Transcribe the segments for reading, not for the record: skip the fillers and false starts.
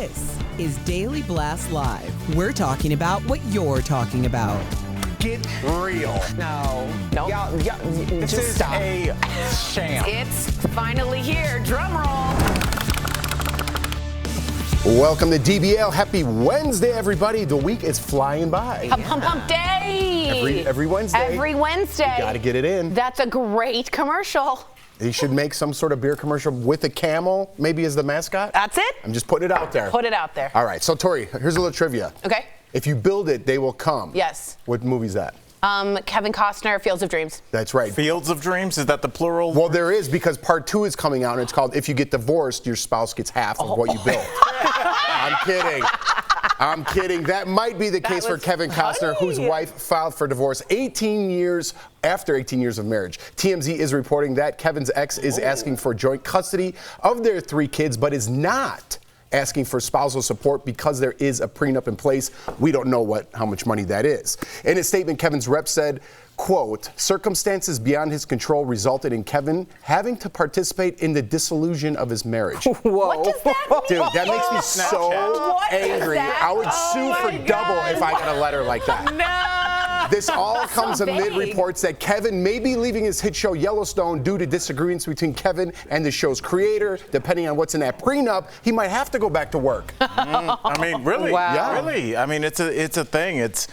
This is Daily Blast Live. We're talking about what you're talking about. Get real. No. Y'all, this just is stop. a sham. It's finally here. Drum roll. Welcome to DBL. Happy Wednesday, everybody. The week is flying by. Hump day. Every Wednesday. Every Wednesday. You gotta get it in. That's a great commercial. You should make some sort of beer commercial with a camel, maybe as the mascot. That's it. I'm just putting it out there. Put it out there. All right, so Tori, here's a little trivia. Okay. If you build it, they will come. Yes. What movie's that? Kevin Costner, Fields of Dreams. That's right. Fields of Dreams, is that the plural? Well, there is, because part 2 is coming out, and it's called If You Get Divorced, Your Spouse Gets Half of What You Built. I'm kidding. That might be the case for Kevin Costner, whose wife filed for divorce 18 years after 18 years of marriage. TMZ is reporting that Kevin's ex is asking for joint custody of their 3 kids, but is not asking for spousal support because there is a prenup in place. We don't know how much money that is. In a statement, Kevin's rep said, quote, circumstances beyond his control resulted in Kevin having to participate in the dissolution of his marriage. Whoa. What does that mean? Dude, that makes me so angry. I would sue for double if I got a letter like that. No. This all comes amid reports that Kevin may be leaving his hit show Yellowstone due to disagreements between Kevin and the show's creator. Depending on what's in that prenup, he might have to go back to work. I mean, really? Wow. Yeah. Really? I mean, it's a thing. It's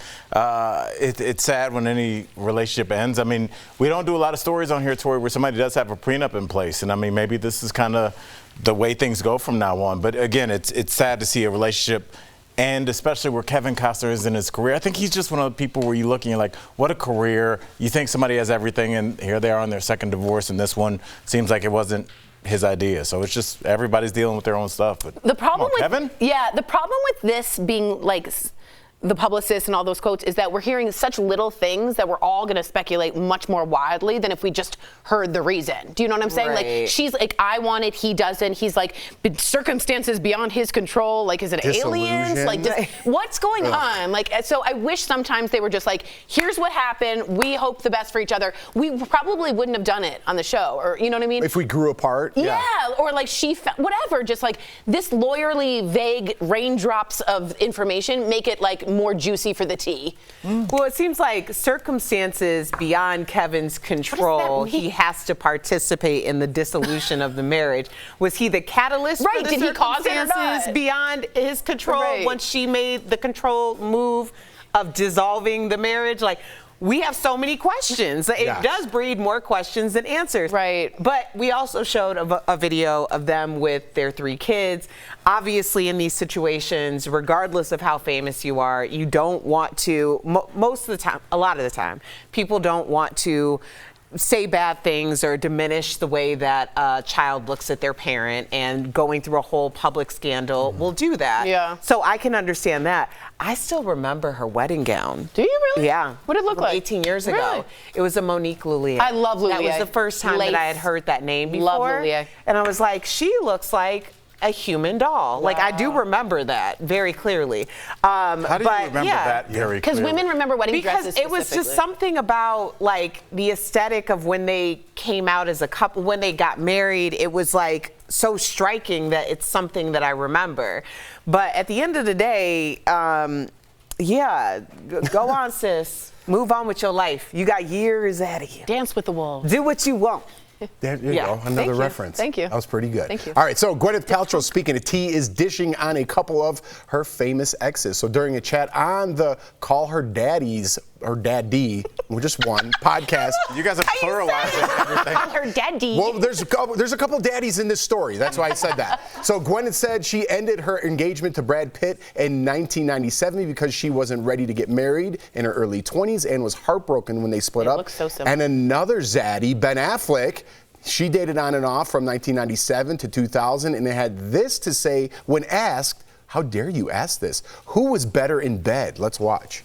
sad when any relationship ends. I mean, we don't do a lot of stories on here, Tori, where somebody does have a prenup in place. And I mean, maybe this is kind of the way things go from now on. But again, it's sad to see a relationship, and especially where Kevin Costner is in his career. I think he's just one of the people where you're looking, you're like, what a career. You think somebody has everything, and here they are on their second divorce, and this one seems like it wasn't his idea. So it's just everybody's dealing with their own stuff. But The problem with Kevin? Yeah, the problem with this being like the publicist and all those quotes is that we're hearing such little things that we're all going to speculate much more widely than if we just heard the reason. Do you know what I'm saying? Right. Like, she's like, I want it, he doesn't. He's like, circumstances beyond his control. Like, is it aliens? Like, what's going on? Like, so I wish sometimes they were just like, here's what happened. We hope the best for each other. We probably wouldn't have done it on the show, or you know what I mean? If we grew apart. Yeah, or like whatever, just like this lawyerly vague raindrops of information make it like more juicy for the tea. Well, it seems like circumstances beyond Kevin's control, he has to participate in the dissolution of the marriage. Was he the catalyst for the Did he cause it or circumstances not? beyond his control once she made the control move of dissolving the marriage? Like, we have so many questions. It does breed more questions than answers. Right. But we also showed a video of them with their 3 kids. Obviously, in these situations, regardless of how famous you are, you don't want to, most of the time, a lot of the time, people don't want to say bad things or diminish the way that a child looks at their parent, and going through a whole public scandal will do that. Yeah. So I can understand that. I still remember her wedding gown. Do you really? Yeah. What did it look like? 18 years Really? ago. It was a Monique Lhuillier. I love Lhuillier. That was the first time that I had heard that name before. Love Lhuillier. And I was like, she looks like a human doll. Like, I do remember that very clearly. How do you remember that very clearly? Because women remember wedding dresses Because it was just something about, like, the aesthetic of when they came out as a couple, when they got married. It was like so striking that it's something that I remember. But at the end of the day, go on, sis. Move on with your life. You got years ahead of you. Dance with the wolves. Do what you want. There you go, another reference. Thank you. That was pretty good. Thank you. All right, so Gwyneth Paltrow, speaking of tea, is dishing on a couple of her famous exes. So during a chat on the Call Her Daddies, or Daddy, just one podcast. You guys are pluralizing everything. Call her daddy. Well, there's a couple daddies in this story. That's why I said that. So Gwyneth said she ended her engagement to Brad Pitt in 1997 because she wasn't ready to get married in her early 20s and was heartbroken when they split up. Looks so similar. And another zaddy, Ben Affleck, she dated on and off from 1997 to 2000, and they had this to say when asked, how dare you ask this? Who was better in bed? Let's watch.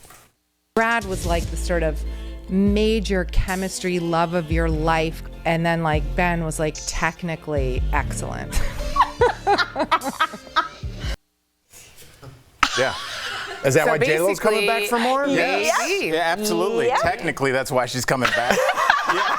Brad was like the sort of major chemistry love of your life, and then like Ben was like technically excellent. Yeah. Is that why J-Lo's coming back for more? Yes. Yeah, absolutely. Yeah. Technically, that's why she's coming back. Yeah.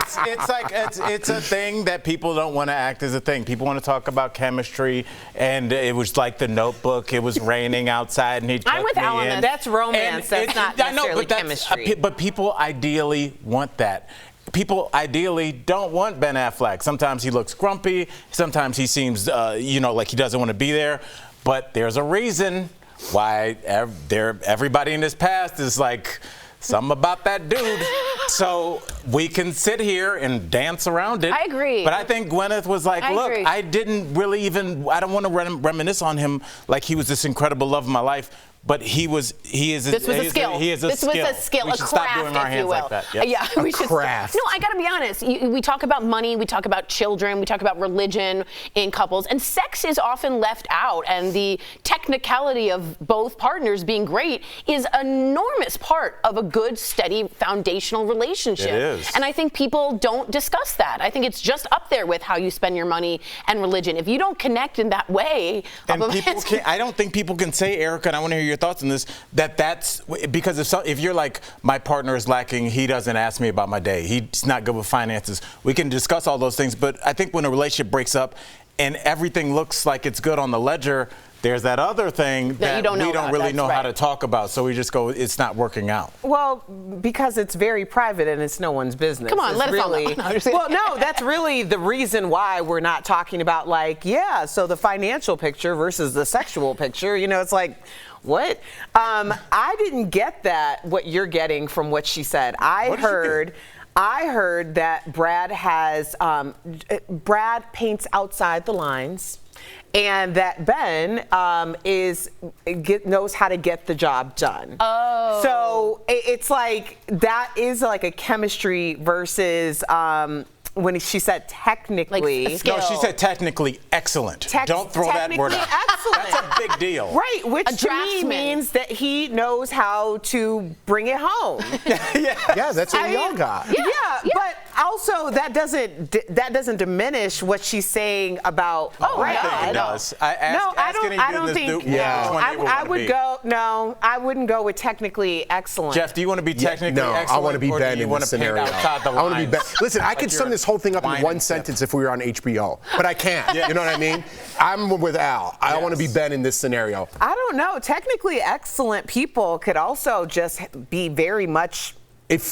it's a thing that people don't want to act as a thing. People want to talk about chemistry, and it was like The Notebook. It was raining outside, and he took I'm with me Al on in. that. That's romance. That's not necessarily chemistry. But people ideally want that. People ideally don't want Ben Affleck. Sometimes he looks grumpy. Sometimes he seems, like he doesn't want to be there. But there's a reason why everybody in his past is like, something about that dude. So we can sit here and dance around it. I agree. But I think Gwyneth was like, look, I didn't really even, I don't want to reminisce on him like he was this incredible love of my life. But this was a skill. This was a skill, a craft, if you will. Like that. Yep. Yeah, we should. Craft. No, I got to be honest. We talk about money, we talk about children, we talk about religion in couples, and sex is often left out. And the technicality of both partners being great is an enormous part of a good, steady, foundational relationship. It is. And I think people don't discuss that. I think it's just up there with how you spend your money and religion. If you don't connect in that way, and I don't think people can say, Erica, and I want to hear your thoughts on this, that's because if you're like, my partner is lacking, he doesn't ask me about my day, he's not good with finances, we can discuss all those things. But I think when a relationship breaks up and everything looks like it's good on the ledger, there's that other thing that we don't really know how to talk about. So we just go, it's not working out. Well, because it's very private and it's no one's business. Come on, let us all know. Well, no, that's really the reason why we're not talking about so the financial picture versus the sexual picture. It's like, what? I didn't get that, what you're getting from what she said. I heard that Brad paints outside the lines, and that Ben knows how to get the job done. Oh. So it's like, that is like a chemistry versus when she said technically. Like a skill. No, she said technically excellent. Don't throw that word out. Excellent. That's a big deal. Right, which to me means that he knows how to bring it home. Yeah, that's what we all got. Yeah, but also that doesn't diminish what she's saying about I think it does. I don't think. I wouldn't go with technically excellent. Jeff, do you want to be technically excellent? No, I want to be Ben in this scenario. I want to be Ben. Listen, I could sum this whole thing up in one sentence if we were on HBO, but I can't. You know what I mean? I'm with Al. I want to be Ben in this scenario. I don't know. Technically excellent people could also just be very much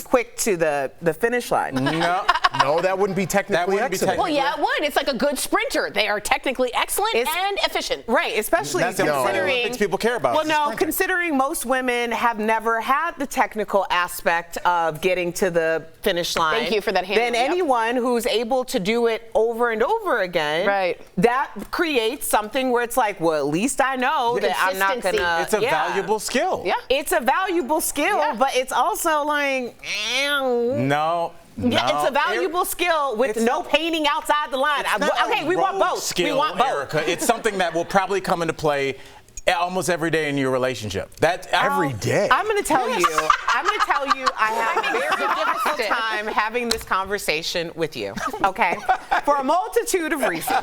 quick to the finish line. No, that wouldn't be technically excellent. Well, yeah, it would. It's like a good sprinter. They are technically excellent and efficient. Right, especially considering things people care about. Well, no, considering most women have never had the technical aspect of getting to the finish line. Thank you for that hand. Then anyone who's able to do it over and over again, that creates something where it's like, well, at least I know that I'm not gonna. It's a valuable skill. Yeah, it's a valuable skill, but it's also like. No. Yeah, it's a valuable skill with no painting outside the line. Okay, we want both. We want both. Erica, it's something that will probably come into play almost every day in your relationship. Every day. I'm going to tell you. I have a very difficult time having this conversation with you. Okay, for a multitude of reasons.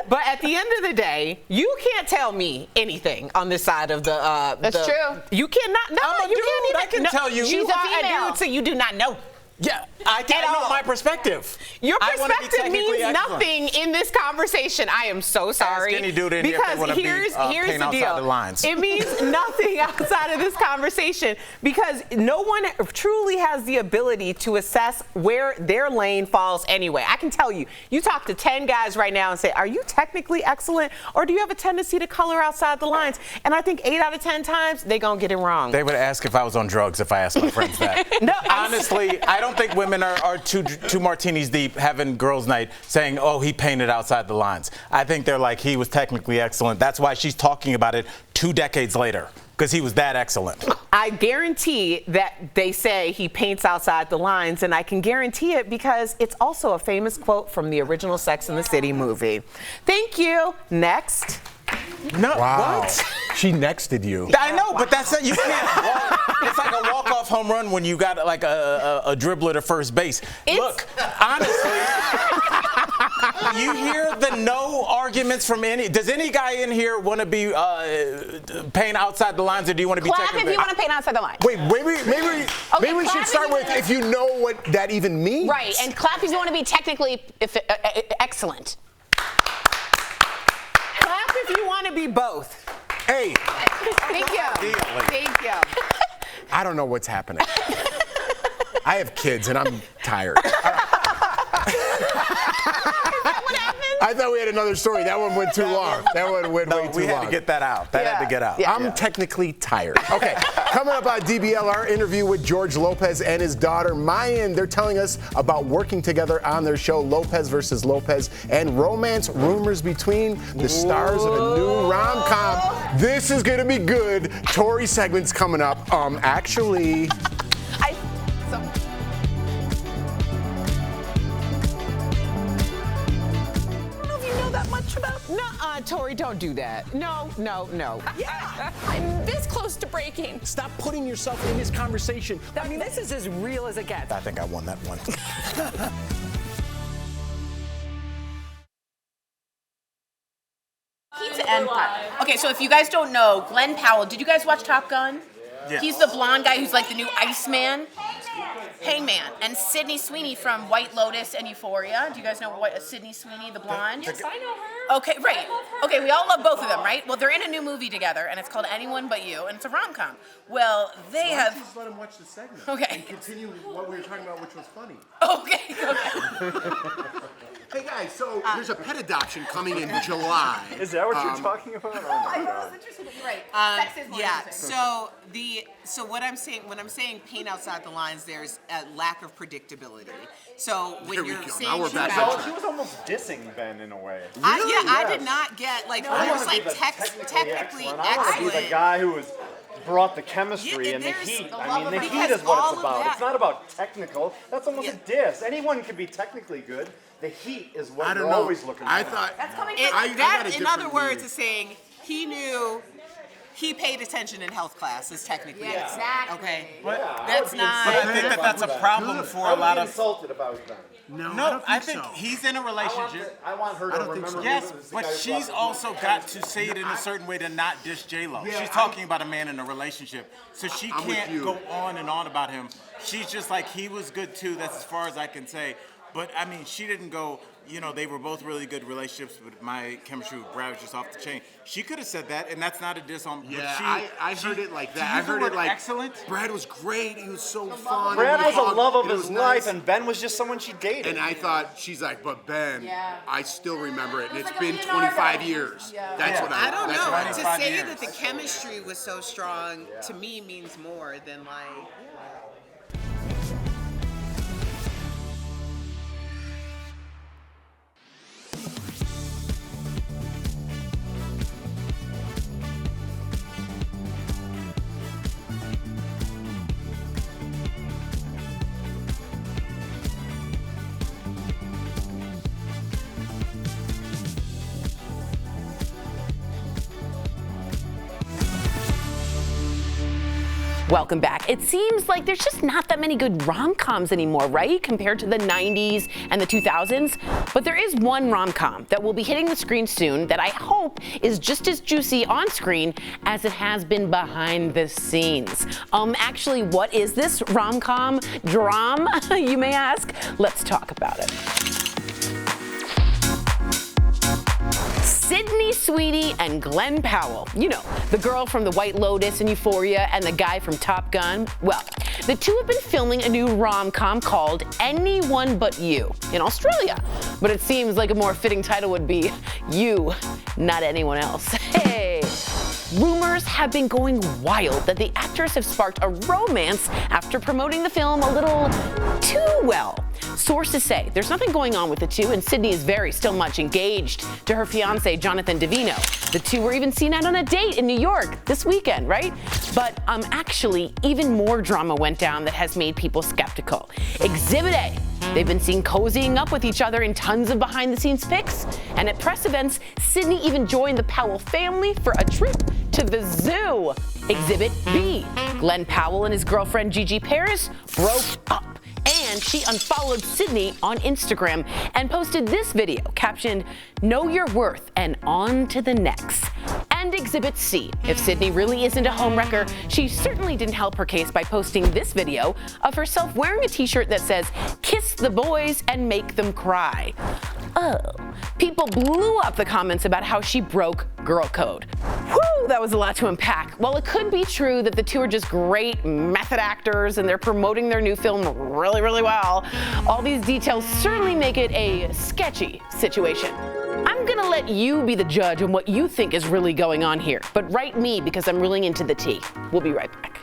But at the end of the day, you can't tell me anything on this side of the. That's true. You cannot. No, I'm a you dude. can't even. I can tell you. You are a dude, so you do not know. Yeah, I can't know my perspective. Your perspective means nothing in this conversation. I am so sorry. Ask any dude in here if they want to here's the deal. The lines. It means nothing outside of this conversation because no one truly has the ability to assess where their lane falls anyway. I can tell you, you talk to 10 guys right now and say, are you technically excellent or do you have a tendency to color outside the lines? And I think 8 out of 10 times, they're going to get it wrong. They would ask if I was on drugs if I asked my friends that. No, honestly, I don't think women are two martinis deep having girls' night saying, oh, he painted outside the lines. I think they're like, he was technically excellent. That's why she's talking about it 2 decades later, because he was that excellent. I guarantee that they say he paints outside the lines, and I can guarantee it because it's also a famous quote from the original Sex and the City movie. Thank you. Next. No, wow. What? She nexted you. I know, but that's it. You can't walk. It's like a walk-off home run when you got like a dribbler to first base. Look, honestly, you hear the no arguments from any. Does any guy in here want to be paying outside the lines, or do you want to be Clap if you want to paint outside the line. Wait, maybe we should start with if you know what that even means. Right, and clap if you want to be technically excellent. Clap if you want to be both. Hey, Thank you. Thank you. I don't know what's happening. I have kids and I'm tired. I thought we had another story. That one went too long. That one went way too long. We had to get that out. That had to get out. Yeah. I'm technically tired. Okay, coming up on DBL, our interview with George Lopez and his daughter Mayan. They're telling us about working together on their show Lopez versus Lopez and romance rumors between the stars of a new rom-com. This is gonna be good. Tori segment's coming up. Actually. Nuh-uh, Tori, don't do that. No. Yeah, I'm this close to breaking. Stop putting yourself in this conversation. I mean, this is as real as it gets. I think I won that one. Pizza Empire. Okay, so if you guys don't know, Glenn Powell, did you guys watch Top Gun? Yeah. He's the blonde guy who's like the new Iceman. Hangman. And Sydney Sweeney from White Lotus and Euphoria. Do you guys know Sydney Sweeney, the blonde? Yes, I know her. Okay, right. I love her. Okay, we all love both of them, right? Well, they're in a new movie together, and it's called Anyone But You, and it's a rom-com. Well, they have... Just let him watch the segment. Okay. And continue with what we were talking about, which was funny. Okay. Hey guys, so there's a pet adoption coming in July. Is that what you're talking about? Oh my God. Interesting. You're right. Sex is more Yeah. interesting. So what I'm saying when I'm saying paint outside the lines, there's a lack of predictability. So when Here we you're go. saying Now we're back about- on track. She was almost dissing Ben in a way. I did not get like I almost want to be like the technically excellent. I want to be the excellent. guy who was brought the chemistry Yeah, and the there's heat. a I love mean, the of- heat because is what all it's of about. that- It's not about technical. That's almost Yeah. a diss. Anyone can be technically good. The heat is what I don't you're know. always looking for. I thought. That's coming It, from... I got that, a in different other words, view. is saying he knew. He paid attention in health classes, technically. Yeah, exactly. Okay. But That's not. I think that's a problem for I a would lot be of. insulted if I was Ben. No, I think he's in a relationship. I want her to remember me Yes, as the but guy who she's brought also got to say it in a certain way to not dish J-Lo. She's talking about a man in a relationship, so she I'm with can't you. go on and on about him. She's just like, he was good too, that's as far as I can say. But I mean, she didn't go, you know, they were both really good relationships, but my chemistry with Brad was just off the chain. She could have said that, and that's not a diss on. Yeah, but I heard it like that. to I use the heard it word like excellent. Brad was great. He was so fun. Brad and was we a hugged, love of and it his was life, nice. and Ben was just someone she dated. And I thought, she's like, but Ben, Yeah. I still remember it, and It was it's like a been Leonardo. 25 years. Yeah. That's what I don't that's know. what To 25 say years. that the chemistry was so strong to me means more than like. Welcome back. It seems like there's just not that many good rom-coms anymore, right? Compared to the 90s and the 2000s. But there is one rom-com that will be hitting the screen soon that I hope is just as juicy on screen as it has been behind the scenes. Actually, what is this rom-com drama, you may ask? Let's talk about it. Sydney Sweeney and Glenn Powell. You know, the girl from the White Lotus and Euphoria and the guy from Top Gun. Well, the two have been filming a new rom-com called Anyone But You in Australia. But it seems like a more fitting title would be You, Not Anyone Else. Hey! Rumors have been going wild that the actors have sparked a romance after promoting the film a little too well. Sources say there's nothing going on with the two, and Sydney is still much engaged to her fiance, Jonathan Davino. The two were even seen out on a date in New York this weekend, right? But actually, even more drama went down that has made people skeptical. Exhibit A. They've been seen cozying up with each other in tons of behind-the-scenes pics. And at press events, Sydney even joined the Powell family for a trip to the zoo. Exhibit B. Glenn Powell and his girlfriend Gigi Paris broke up. And she unfollowed Sydney on Instagram and posted this video captioned, "Know your worth and on to the next." And Exhibit C. If Sydney really isn't a homewrecker, she certainly didn't help her case by posting this video of herself wearing a t-shirt that says, "Kiss the boys and make them cry." Oh, people blew up the comments about how she broke girl code. Whew, that was a lot to unpack. While it could be true that the two are just great method actors and they're promoting their new film really, really well, all these details certainly make it a sketchy situation. I'm gonna let you be the judge on what you think is really going on here, but write me because I'm really into the tea. We'll be right back.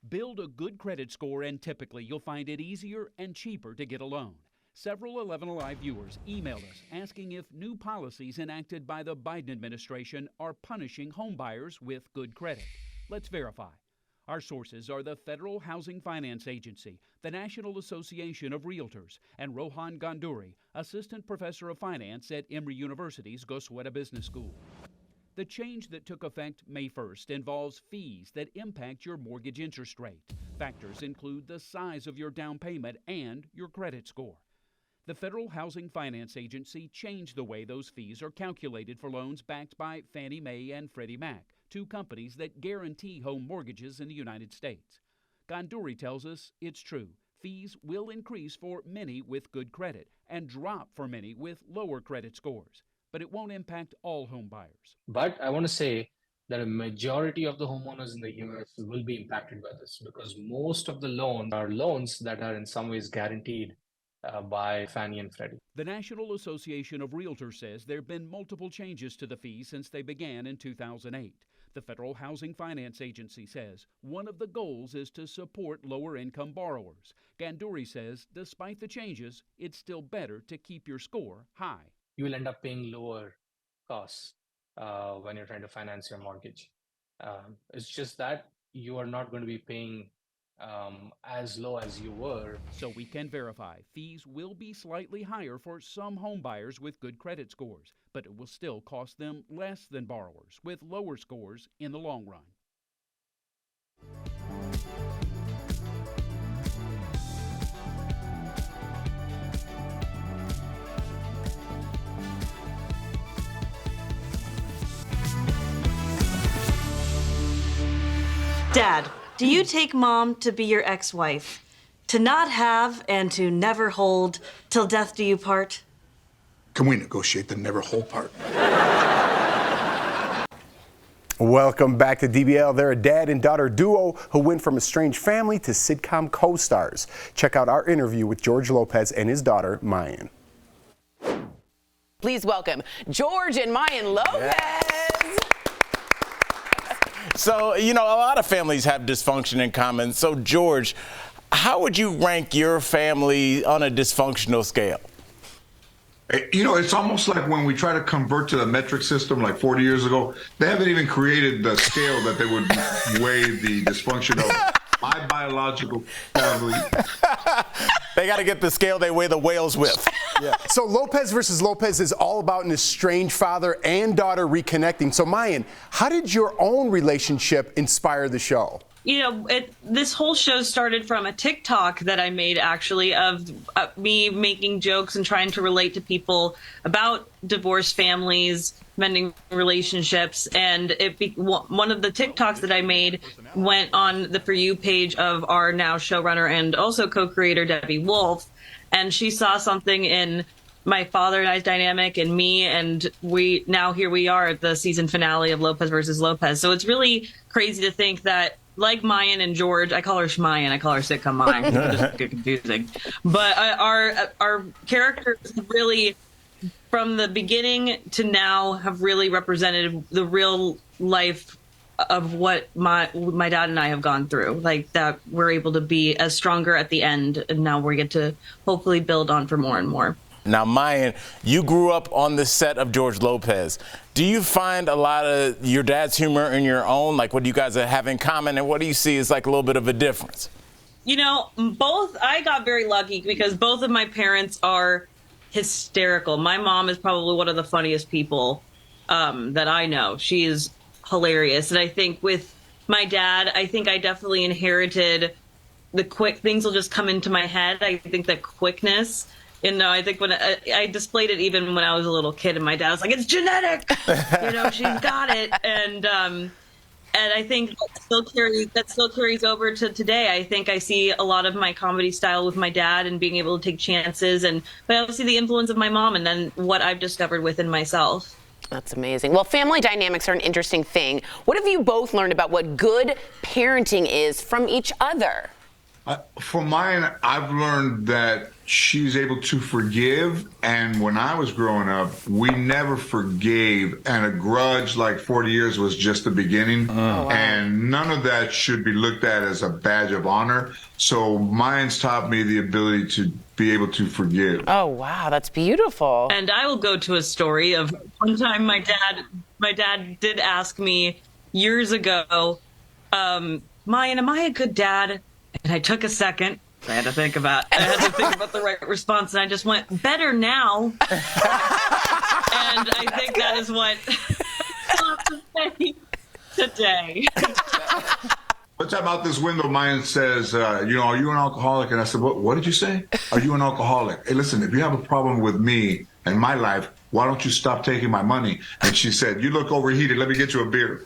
Build a good credit score, and typically you'll find it easier and cheaper to get a loan. Several 11 Alive viewers emailed us asking if new policies enacted by the Biden administration are punishing homebuyers with good credit. Let's verify. Our sources are the Federal Housing Finance Agency, the National Association of Realtors, and Rohan Ganduri, Assistant Professor of Finance at Emory University's Gosueta Business School. The change that took effect May 1st involves fees that impact your mortgage interest rate. Factors include the size of your down payment and your credit score. The Federal Housing Finance Agency changed the way those fees are calculated for loans backed by Fannie Mae and Freddie Mac, two companies that guarantee home mortgages in the United States. Ganduri tells us it's true. Fees will increase for many with good credit and drop for many with lower credit scores. But it won't impact all home buyers. But I want to say that a majority of the homeowners in the US will be impacted by this because most of the loans are loans that are in some ways guaranteed by Fannie and Freddie. The National Association of Realtors says there have been multiple changes to the fees since they began in 2008. The Federal Housing Finance Agency says one of the goals is to support lower-income borrowers. Ganduri says despite the changes, it's still better to keep your score high. You will end up paying lower costs when you're trying to finance your mortgage. It's just that you are not going to be paying as low as you were. So we can verify fees will be slightly higher for some home buyers with good credit scores, but it will still cost them less than borrowers with lower scores in the long run. Dad, do you take Mom to be your ex-wife? To not have and to never hold till death do you part? Can we negotiate the never hold part? Welcome back to DBL. They're a dad and daughter duo who went from estranged family to sitcom co-stars. Check out our interview with George Lopez and his daughter, Mayan. Please welcome George and Mayan Lopez. Yeah. So, you know, a lot of families have dysfunction in common. So, George, how would you rank your family on a dysfunctional scale? You know, it's almost like when we try to convert to the metric system like 40 years ago, they haven't even created the scale that they would weigh the dysfunction of my biological family. They got to get the scale they weigh the whales with. Yeah. So Lopez versus Lopez is all about an estranged father and daughter reconnecting. So Mayan, how did your own relationship inspire the show? You know, this whole show started from a TikTok that I made, actually, of me making jokes and trying to relate to people about divorced families, mending relationships. And one of the TikToks that I made went on the For You page of our now showrunner and also co-creator, Debbie Wolf. And she saw something in my father and I's dynamic and me, and here we are at the season finale of Lopez versus Lopez. So it's really crazy to think that, like Mayan and George, I call her Shmayan, I call her sitcom Mayan. It's just get confusing. But our characters really, from the beginning to now, have really represented the real life of what my dad and I have gone through. Like, that we're able to be as stronger at the end, and now we get to hopefully build on for more and more. Now, Mayan, you grew up on the set of George Lopez. Do you find a lot of your dad's humor in your own? Like, what do you guys have in common, and what do you see as like a little bit of a difference? You know, I got very lucky because both of my parents are hysterical. My mom is probably one of the funniest people that I know. She is hilarious. And I think with my dad, I think I definitely inherited the quick things will just come into my head. I think the quickness. I think when I displayed it even when I was a little kid, and my dad was like, "It's genetic," she's got it, and I think that still carries over to today. I think I see a lot of my comedy style with my dad and being able to take chances, but I also see the influence of my mom, and then what I've discovered within myself. That's amazing. Well, family dynamics are an interesting thing. What have you both learned about what good parenting is from each other? For mine, I've learned that she's able to forgive. And when I was growing up, we never forgave. And a grudge like 40 years was just the beginning. Oh, wow. And none of that should be looked at as a badge of honor. So mine's taught me the ability to be able to forgive. Oh, wow. That's beautiful. And I will go to a story of one time my dad did ask me years ago, Mayan, am I a good dad? And I took a second. I had to think about the right response, and I just went, better now. And I think that is what I have to say today. One time out this window, Mayan says, are you an alcoholic? And I said, what did you say? Are you an alcoholic? Hey, listen, if you have a problem with me and my life, why don't you stop taking my money? And she said, you look overheated. Let me get you a beer.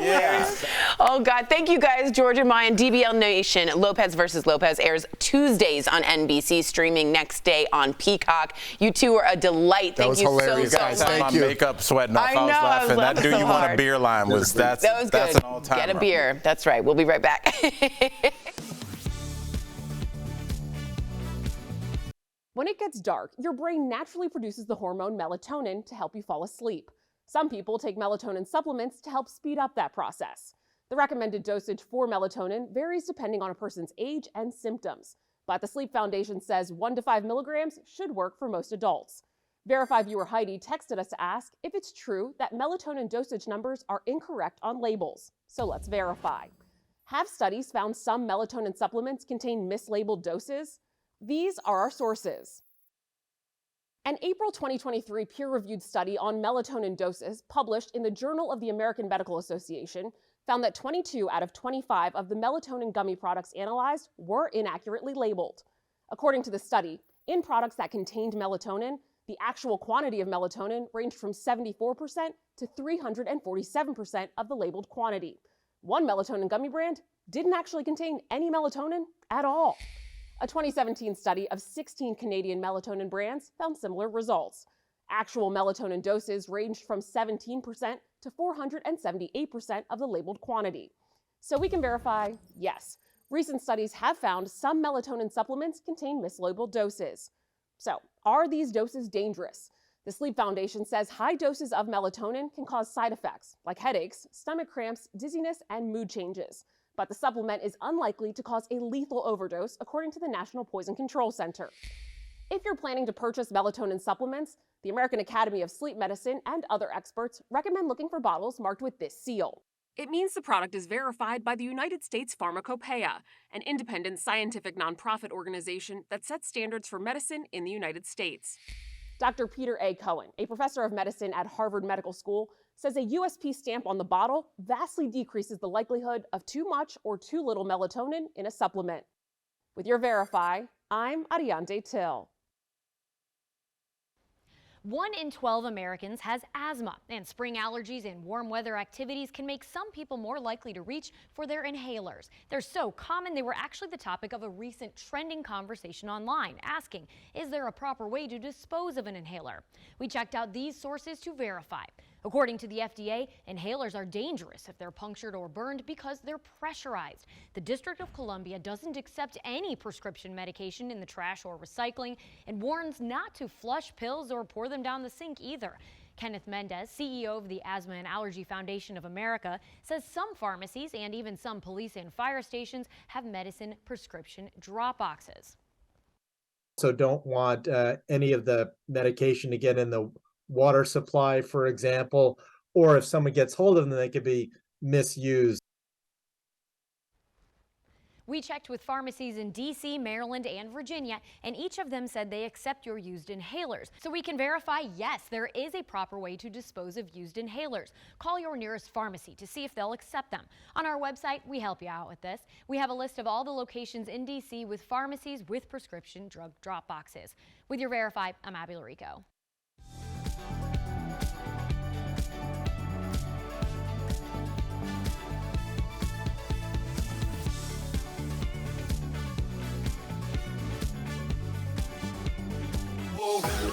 Yes. Oh, God. Thank you, guys. George and Mayan, DBL Nation. Lopez versus Lopez airs Tuesdays on NBC, streaming next day on Peacock. You two are a delight. Thank you so much. Thank you. My makeup sweating off. I was laughing. That "Do you want a beer" line was that was good. That's an all-time. Get a beer. That's right. We'll be right back. When it gets dark, your brain naturally produces the hormone melatonin to help you fall asleep. Some people take melatonin supplements to help speed up that process. The recommended dosage for melatonin varies depending on a person's age and symptoms, but the Sleep Foundation says 1 to 5 milligrams should work for most adults. Verify viewer Heidi texted us to ask if it's true that melatonin dosage numbers are incorrect on labels. So let's verify. Have studies found some melatonin supplements contain mislabeled doses? These are our sources. An April 2023 peer-reviewed study on melatonin doses published in the Journal of the American Medical Association found that 22 out of 25 of the melatonin gummy products analyzed were inaccurately labeled. According to the study, in products that contained melatonin, the actual quantity of melatonin ranged from 74% to 347% of the labeled quantity. One melatonin gummy brand didn't actually contain any melatonin at all. A 2017 study of 16 Canadian melatonin brands found similar results. Actual melatonin doses ranged from 17% to 478% of the labeled quantity. So we can verify, yes, recent studies have found some melatonin supplements contain mislabeled doses. So, are these doses dangerous? The Sleep Foundation says high doses of melatonin can cause side effects like headaches, stomach cramps, dizziness, and mood changes. But the supplement is unlikely to cause a lethal overdose, according to the National Poison Control Center. If you're planning to purchase melatonin supplements, the American Academy of Sleep Medicine and other experts recommend looking for bottles marked with this seal. It means the product is verified by the United States Pharmacopeia, an independent scientific nonprofit organization that sets standards for medicine in the United States. Dr. Peter A. Cohen, a professor of medicine at Harvard Medical School, says a USP stamp on the bottle vastly decreases the likelihood of too much or too little melatonin in a supplement. With your Verify, I'm Ariante Till. 1 in 12 Americans has asthma, and spring allergies and warm weather activities can make some people more likely to reach for their inhalers. They're so common they were actually the topic of a recent trending conversation online, asking, is there a proper way to dispose of an inhaler? We checked out these sources to verify. According to the FDA, inhalers are dangerous if they're punctured or burned because they're pressurized. The District of Columbia doesn't accept any prescription medication in the trash or recycling and warns not to flush pills or pour them down the sink either. Kenneth Mendez, CEO of the Asthma and Allergy Foundation of America, says some pharmacies and even some police and fire stations have medicine prescription drop boxes. So don't want any of the medication to get in the water supply, for example, or if someone gets hold of them, they could be misused. We checked with pharmacies in D.C., Maryland, and Virginia, and each of them said they accept your used inhalers. So we can verify, yes, there is a proper way to dispose of used inhalers. Call your nearest pharmacy to see if they'll accept them. On our website, we help you out with this. We have a list of all the locations in D.C. with pharmacies with prescription drug drop boxes. With your Verify, I'm Abby Larico.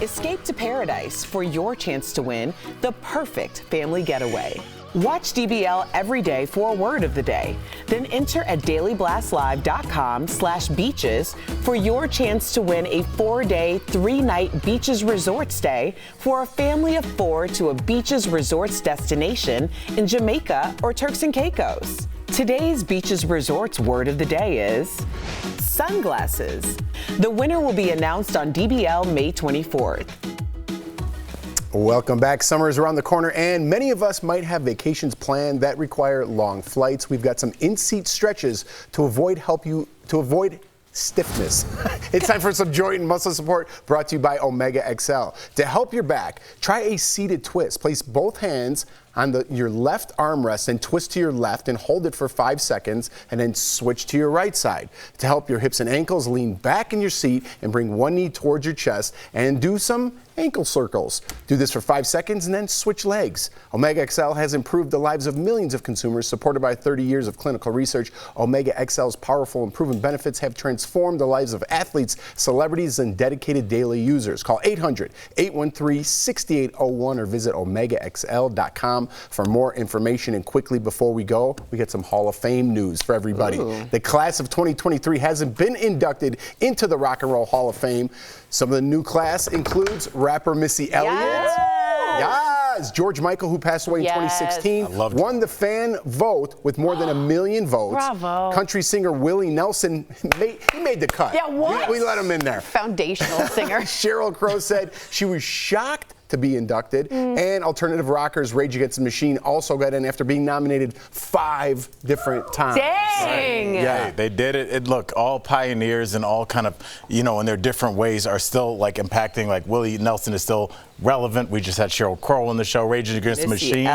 Escape to paradise for your chance to win the perfect family getaway. Watch DBL every day for a word of the day. Then enter at dailyblastlive.com/beaches for your chance to win a 4-day, 3-night beaches resort stay for a family of 4 to a beaches resorts destination in Jamaica or Turks and Caicos. Today's Beaches Resorts word of the day is sunglasses. The winner will be announced on DBL May 24th. Welcome back. Summer is around the corner, and many of us might have vacations planned that require long flights. We've got some in-seat stretches to avoid stiffness. It's time for some joint and muscle support, brought to you by Omega XL. To help your back, try a seated twist. Place both hands on your left armrest and twist to your left and hold it for 5 seconds and then switch to your right side. To help your hips and ankles, lean back in your seat and bring one knee towards your chest and do some ankle circles. Do this for 5 seconds and then switch legs. Omega XL has improved the lives of millions of consumers, supported by 30 years of clinical research. Omega XL's powerful and proven benefits have transformed the lives of athletes, celebrities, and dedicated daily users. Call 800-813-6801 or visit omegaxl.com for more information. And quickly before we go, we get some Hall of Fame news for everybody. Ooh. The class of 2023 hasn't been inducted into the Rock and Roll Hall of Fame. Some of the new class includes rapper Missy Elliott. Yes. George Michael, who passed away in 2016, won the fan vote with more than 1 million votes. Bravo. Country singer Willie Nelson, he made the cut. Yeah, what? We let him in there. Foundational singer. Sheryl Crow said she was shocked to be inducted, and alternative rockers Rage Against the Machine also got in after being nominated 5 different times. Dang! Yeah, they did it. Look, all pioneers and all kind of, in their different ways are still like impacting. Like Willie Nelson is still relevant. We just had Sheryl Crow on the show. Rage Against the Machine.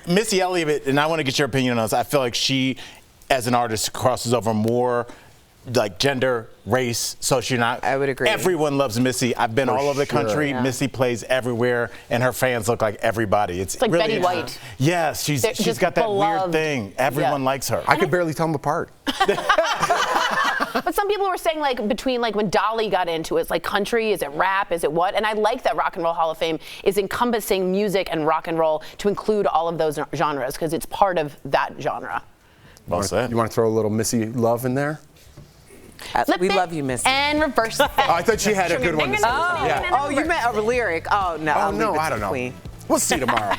Missy Elliott, and I want to get your opinion on this. I feel like she, as an artist, crosses over more like gender, race, so she's not. I would agree. Everyone loves Missy. I've been all over the country. Yeah. Missy plays everywhere, and her fans look like everybody. It's like really Betty White. Yes, she's got that weird thing. Everyone likes her. I could barely tell them apart. But some people were saying between when Dolly got into it, it's like country, is it rap, is it what? And I like that Rock and Roll Hall of Fame is encompassing music and rock and roll to include all of those genres because it's part of that genre. Well said. You want to throw a little Missy love in there? We love you, Missy. And reverse it. Oh, I thought she had a good one. Oh, you meant a lyric. Oh, no. Oh, no, I don't know. We'll see tomorrow.